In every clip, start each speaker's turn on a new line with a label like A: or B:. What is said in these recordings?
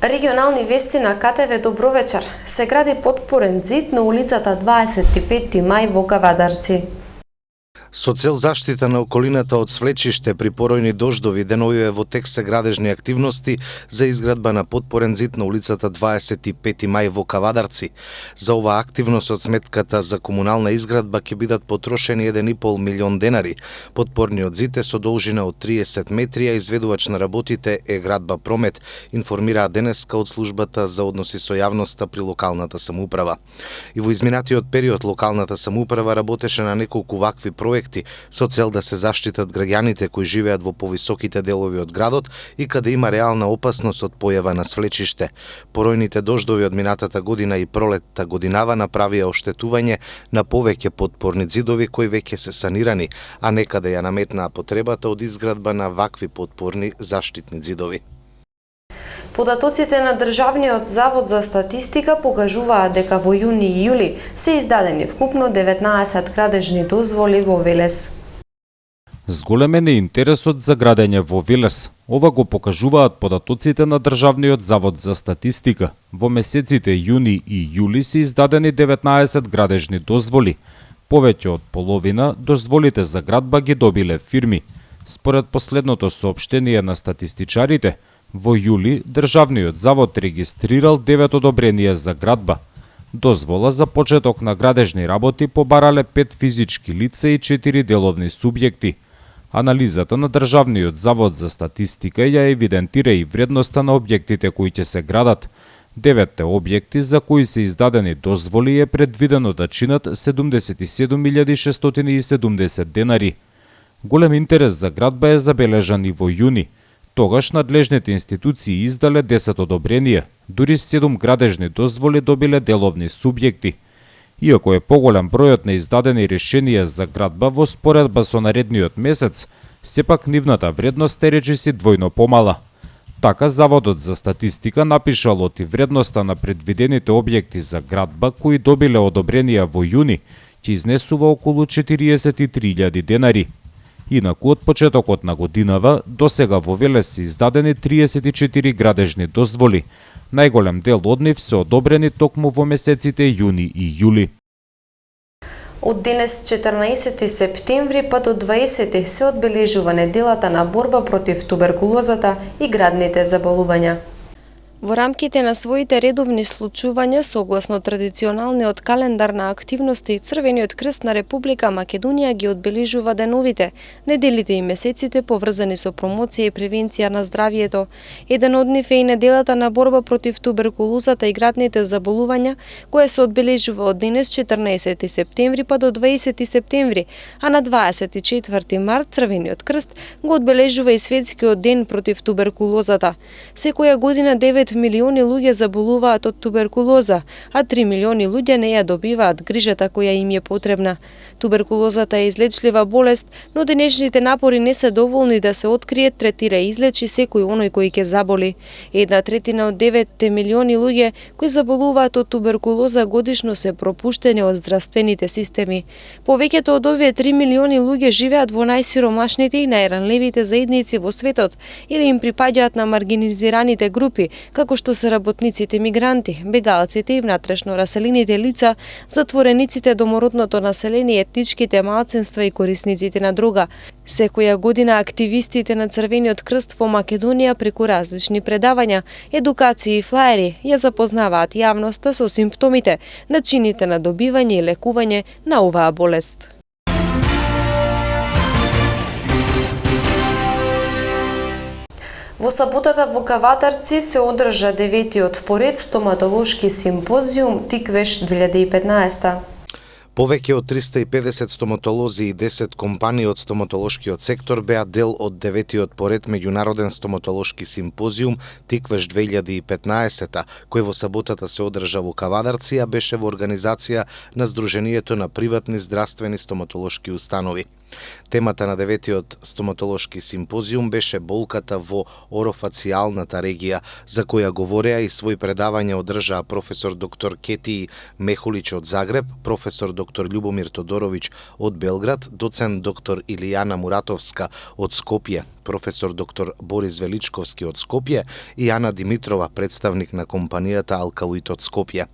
A: Регионални вести на КТВ добро вечер. Се гради подпорен зид на улицата 25 мај во Кавадарци.
B: Со цел заштита на околината од свлечиште при поројни дождови, деновиве во тек се градежни активности за изградба на подпорен зид на улицата 25 мај во Кавадарци. За оваа активност од сметката за комунална изградба ќе бидат потрошени 1,5 милион денари. Подпорниот зид е со должина од 30 метри, а изведувач на работите е Градба Промет, информираа денеска од службата за односи со јавноста при локалната самоуправа. И во изминатиот период локалната самоуправа работеше на неколку вакви проекти со цел да се заштитат граѓаните кои живеат во повисоките делови од градот и каде има реална опасност од појава на свлечиште. Поројните дождови од минатата година и пролетта годинава направија оштетување на повеќе подпорни зидови кои веќе се санирани, а некаде ја наметнаа потребата од изградба на вакви подпорни заштитни зидови.
A: Податоците на Државниот завод за статистика покажуваат дека во јуни и јули се издадени вкупно 19 градежни дозволи во Велес.
C: Зголемен е интересот за градење во Велес. Ова го покажуваат податоците на Државниот завод за статистика. Во месеците јуни и јули се издадени 19 градежни дозволи. Повеќе од половина дозволите за градба ги добиле фирми. Според последното соопштение на статистичарите, во јули Државниот завод регистрирал 9 одобренија за градба. Дозвола за почеток на градежни работи побарале 5 физички лица и 4 деловни субјекти. Анализата на Државниот завод за статистика ја евидентира и вредноста на објектите кои ќе се градат. 9 објекти за кои се издадени дозволи е предвидено да чинат 77.670 денари. Голем интерес за градба е забележан и во јуни. Тогаш надлежните институции издале 10 одобренија, дури 7 градежни дозволи добиле деловни субјекти. Иако е поголем бројот на издадени решенија за градба во споредба со наредниот месец, сепак нивната вредност е речиси двојно помала. Така, Заводот за статистика напишал оти вредноста на предвидените објекти за градба кои добиле одобренија во јуни, ќе изнесува околу 43.000 денари. Инаку од почетокот на годинава, досега во Велес се издадени 34 градежни дозволи. Најголем дел од нив се одобрени токму во месеците јуни и јули.
A: Од денес 14 септември па до 20 се одбележува неделата на борба против туберкулозата и градните заболувања. Во рамките на своите редовни случувања, согласно традиционалниот календар на активности, Црвениот крст на Република Македонија ги одбележува деновите, неделите и месеците поврзани со промоција и превенција на здравието. Еден од нив е и неделата на борба против туберкулозата и градните заболувања, која се одбележува од денес 14 септември па до 20 септември, а на 24 март Црвениот крст го одбележува и Светскиот ден против туберкулозата. Секоја година 9 милиони луѓе заболуваат од туберкулоза, а 3 милиони луѓе не ја добиваат грижата која им е потребна. Туберкулозата е излечлива болест, но денешните напори не се доволни да се открие, третира и излечи секој оној кој ќе заболи. 1/3 од 9 милиони луѓе кои заболуваат од туберкулоза годишно се пропуштени од здравствените системи. Повеќето од овие 3 милиони луѓе живеат во најсиромашните и најранливите заедници во светот или им припаѓаат на маргинизираните групи, како што се работниците мигранти, бегалците и внатрешно раселените лица, затворениците, домородното население, етничките малцинства и корисниците на дрога. Секоја година активистите на Црвениот крст во Македонија преку различни предавања, едукации и флаери ја запознаваат јавноста со симптомите, начините на добивање и лекување на оваа болест. Во саботата во Кавадарци се одржа 9-тиот поред стоматолошки симпозиум Тиквеш 2015.
B: Повеќе од 350 стоматолози и 10 компании од стоматолошкиот сектор беа дел од 9-тиот поред меѓународен стоматолошки симпозиум Тиквеш 2015, кој во саботата се одржа во Кавадарци, а беше во организација на Сдруженијето на приватни здравствени стоматолошки установи. Темата на 9-тиот стоматолошки симпозиум беше болката во орофацијалната регија, за која говореа и свој предавања одржаа професор доктор Кети Мехулич од Загреб, професор доктор доктор Љубомир Тодоровиќ од Белград, доцент доктор Илијана Муратовска од Скопје, професор доктор Борис Величковски од Скопје и Ана Димитрова, представник на компанијата Алкалоид од Скопје.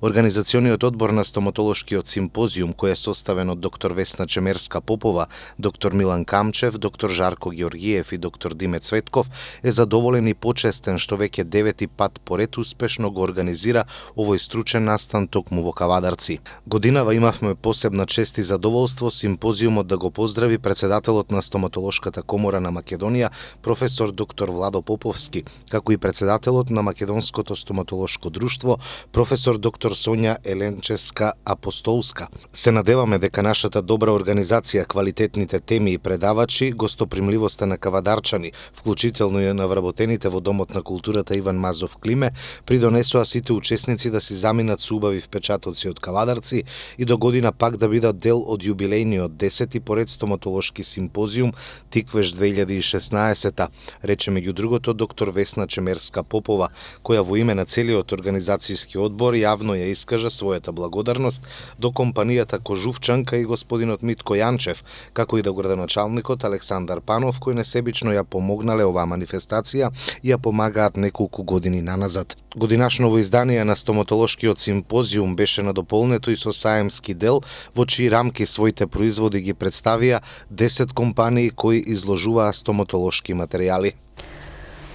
B: Организациониот одбор на стоматолошкиот симпозиум, кој е составен од доктор Весна Чемерска Попова, доктор Милан Камчев, доктор Жарко Георгиев и доктор Диме Цветков, е задоволен и почестен што веќе 9-ти пат поред успешно го организира овој стручен настан токму во Кавадарци. Годинава имавме посебна чест и задоволство симпозиумот да го поздрави председателот на Стоматолошката комора на Македонија, професор доктор Владо Поповски, како и председателот на Македонското стоматолошко друштво, професор доктор Сонја Еленческа Апостолска. Се надеваме дека нашата добра организација, квалитетните теми и предавачи, гостопримливоста на кавадарчани, вклучително и на вработените во Домот на културата Иван Мазов Климе, придонесоа сите учесници да си заминат со убави впечатоци од Кавадарци и до година пак да бидат дел од јубилејниот 10-ти поред стоматолошки симпозиум Тиквеш 2016, рече меѓу другото доктор Весна Чемерска Попова, која во име на целиот организацијски одбор јавно ја искажа својата благодарност до компанијата Кожувчанка и господинот Митко Јанчев, како и до градоначалникот Александар Панов, кои несебично ја помогнале оваа манифестација и ја помагаат неколку години наназад. Годинашново издание на стоматолошкиот симпозиум беше надополнето и со саемски дел, во чии рамки своите производи ги представија 10 компании кои изложуваа стоматолошки материјали.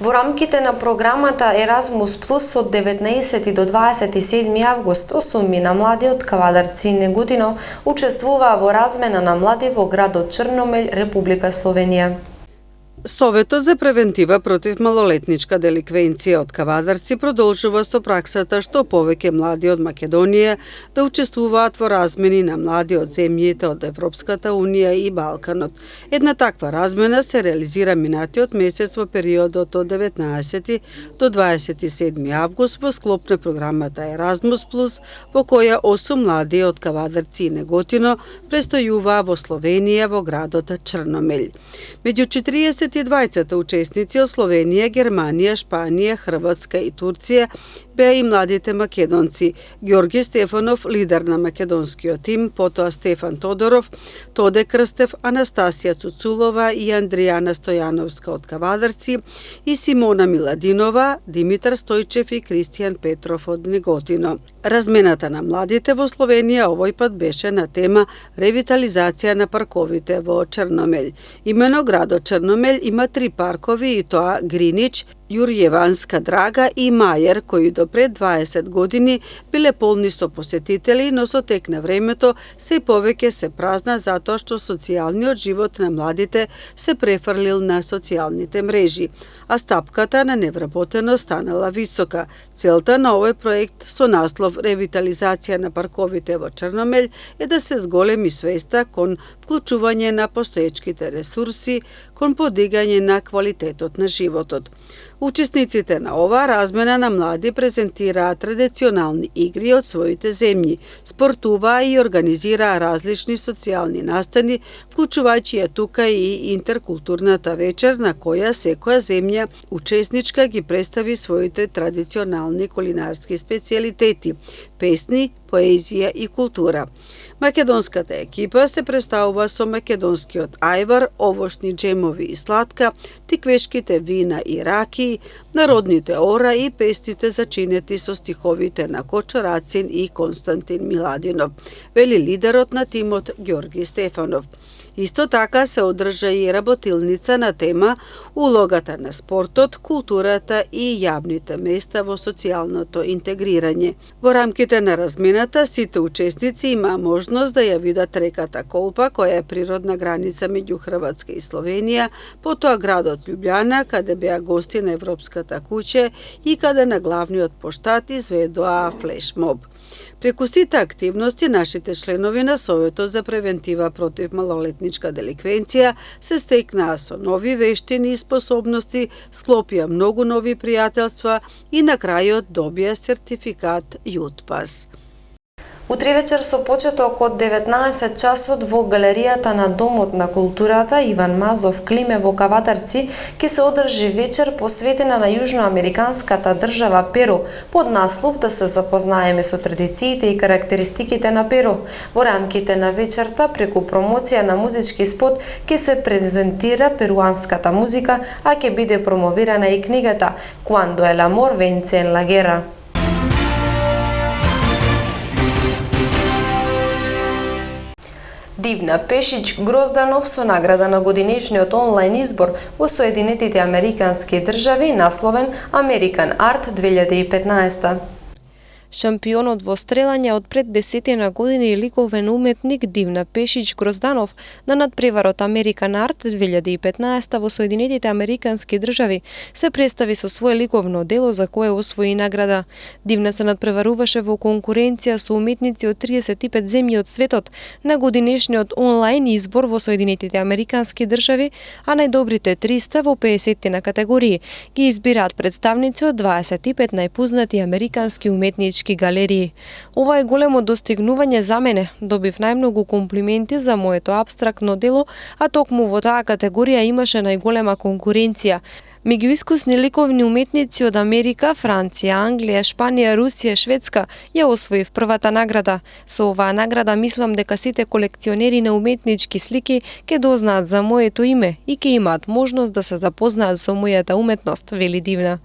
A: Во рамките на програмата Еразмус Плюс од 19 до 27 август 8 на млади од Кавадарци и Неготино учествуваа во размена на млади во градот Черномел, Република Словенија.
D: Советот за превентива против малолетничка деликвенција од Кавадарци продолжува со праксата што повеќе млади од Македонија да учествуваат во размени на млади од земјите од Европската Унија и Балканот. Една таква размена се реализира минатиот месец во периодот од 19 до 27 август во склоп на програмата Еразмус Плюс, во која 8 млади од Кавадарци и Неготино престојуваа во Словенија во градот Черномел. Меѓу 42 учесници од Словенија, Германија, Шпанија, Хрватска и Турција беа и младите македонци Ѓорги Стефанов, лидер на македонскиот тим, потоа Стефан Тодоров, Тоде Крстев, Анастасија Цуцулова и Андријана Стојановска од Кавадарци и Симона Миладинова, Димитар Стојчев и Кристијан Петров од Неготино. Размената на младите во Словенија овој пат беше на тема ревитализација на парковите во Черномел. Имено градот Черномел има 3 паркови и тоа Гринич, Јурјеванска Драга и Мајер, кои до пред 20 години биле полни со посетители, но со тек на времето се повеќе се празна затоа што социјалниот живот на младите се префрлил на социјалните мрежи, а стапката на невработеност станала висока. Целта на овој проект со наслов Ревитализација на парковите во Черномел е да се зголеми свеста кон вклучување на постоечките ресурси, кон подигање на квалитетот на животот. Учесниците на оваа размена на млади презентираа традиционални игри од своите земји, спортуваа и организираа различни социјални настани, вклучувајќи ја тука и интеркултурната вечер на која секоја земја учесничка ги представи своите традиционални кулинарски специјалитети, песни, поезија и култура. Македонската екипа се представува со македонскиот ајвар, овошни джемови и сладка, тиквешките вина и раки, народните ора и песните зачинети со стиховите на Кочо Рацин и Константин Миладинов, вели лидерот на тимот Ѓорги Стефанов. Исто така се одржа и работилница на тема улогата на спортот, културата и јавните места во социјалното интегрирање. Во рамките на размената сите учесници имаа можност да ја видат реката Колпа, која е природна граница меѓу Хрватска и Словенија, потоа градот Љубљана, каде беа гости на Европската куќа и каде на главниот поштат изведоа флешмоб. Преку сите активности, нашите членови на Советот за превентива против малолетничка деликвенција се стекнаа со нови вештини и способности, склопија многу нови пријателства и на крајот добија сертификат ЮТПАС.
A: Утре вечер со почеток од 19 часот во галеријата на Домот на културата Иван Мазов Климе во Кавадарци ќе се одржи вечер посветена на јужноамериканската држава Перу под наслов да се запознаеме со традициите и карактеристиките на Перу. Во рамките на вечерта преку промоција на музички спот ќе се презентира перуанската музика, а ќе биде промовирана и книгата Cuando el amor vence en la guerra. Дивна Пешич Грозданов со награда на годинешниот онлайн избор во Соединетите Американски држави насловен American Art 2015. Шампионот во стрелање од пред 10 години и ликовен уметник Дивна Пешич Грозданов на надпреварот American Art 2015 во Соединетите Американски држави се представи со свое ликовно дело за кое освои награда. Дивна се надпреваруваше во конкуренција со уметници од 35 земји од светот на годинешниот онлайн избор во Соединетите Американски држави, а најдобрите 300 во 50 на категории ги избираат представници од 25 најпознати американски уметнички галерии. Ова е големо достигнување за мене. Добив најмногу комплименти за моето апстрактно дело, а токму во таа категорија имаше најголема конкуренција. Меѓу искусни ликовни уметници од Америка, Франција, Англија, Шпанија, Русија, Шведска ја освоив првата награда. Со оваа награда мислам дека сите колекционери на уметнички слики ќе дознаат за моето име и ќе имаат можност да се запознаат со мојата уметност, вели Дивна.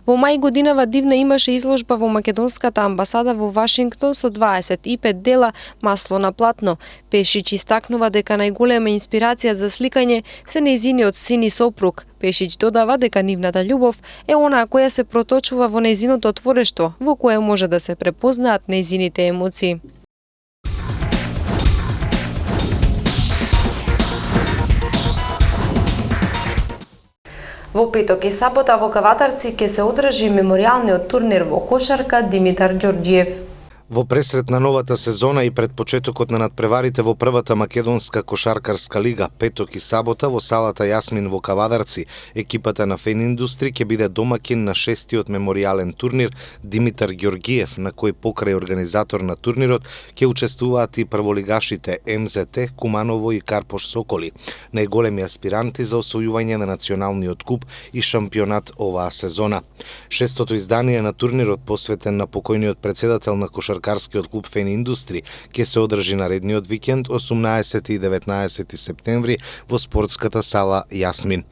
A: Во мај годинава Дивна имаше изложба во македонската амбасада во Вашингтон со 25 дела масло на платно. Пешич истакнува дека најголема инспирација за сликање се нејзиниот син и сопруг. Пешич додава дека нивната љубов е онаа која се проточува во нејзиното творештво, во кое може да се препознаат нејзините емоции. Во петок и сабота во Кавадарци ќе се одржи меморијалниот турнир во кошарка Димитар Ѓорѓиев.
B: Во пресрет на новата сезона и пред почетокот на надпреварите во првата македонска кошаркарска лига, петок и сабота во салата Јасмин во Кавадарци, екипата на Фен Индустри ќе биде домакин на 6-тиот меморијален турнир Димитар Ѓорѓиев, на кој покрај организатор на турнирот ќе учествуваат и прволигашите МЗТ, Куманово и Карпош Соколи, најголеми аспиранти за освојување на националниот куп и шампионат оваа сезона. Шестото издание на турнирот, посветен на покојниот председател на кошаркарскиот клуб Фен Индустри, ќе се одржи наредниот викенд 18 и 19 септември во спортската сала Јасмин.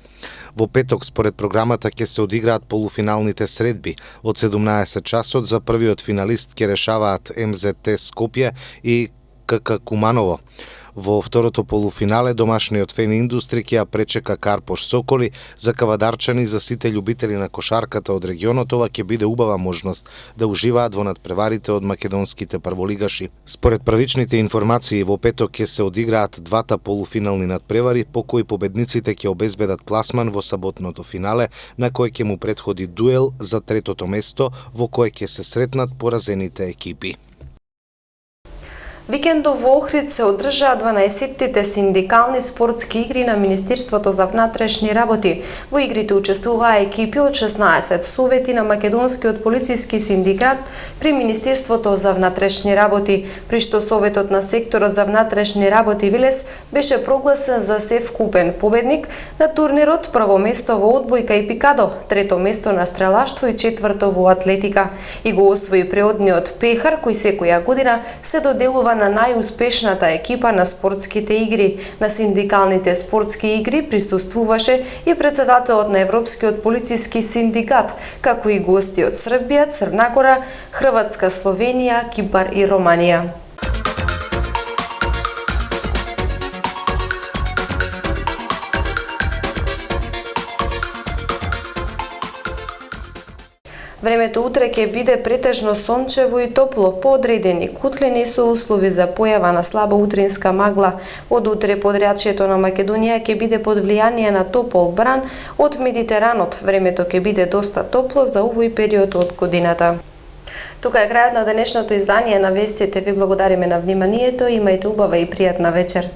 B: Во петок според програмата ќе се одиграат полуфиналните средби. Од 17 часот за првиот финалист ќе решаваат МЗТ Скопје и КК Куманово. Во второто полуфинале домашниот Фен Индустри ќе ја пречека Карпош Соколи. За кавадарчани и за сите љубители на кошарката од регионот ова ќе биде убава можност да уживаат во надпреварите од македонските прволигаши. Според првичните информации во петок ќе се одиграат двата полуфинални надпревари, по кои победниците ќе обезбедат пласман во саботното финале, на кој ќе му претходи дуел за третото место, во кој ќе се сретнат поразените екипи.
A: Викендов во Охрид се одржаа 12-тите синдикални спортски игри на Министерството за внатрешни работи. Во игрите учествуваа екипи од 16 совети на македонскиот полициски синдикат при Министерството за внатрешни работи, при што советот на секторот за внатрешни работи Вилес беше прогласен за севкупен победник на турнирот, прво место во одбојка и пикадо, трето место на стрелаштво и четврто во атлетика. И го освои преодниот пехар кој секоја година се доделува на најуспешната екипа на спортските игри. На синдикалните спортски игри присуствуваше и председателот на Европскиот полициски синдикат, како и гости од Србија, Црна Гора, Хрватска, Словенија, Кипар и Романија. Времето утре ќе биде претежно сончево и топло, по одредени кутлини со услови за појава на слаба утринска магла. Од утре подрачјето на Македонија ќе биде под влијание на топол бран од Медитеранот. Времето ќе биде доста топло за овој период од годината. Тука е крајот на денешното издание на вестите. Ви благодариме на вниманието. Имајте убава и пријатна вечер.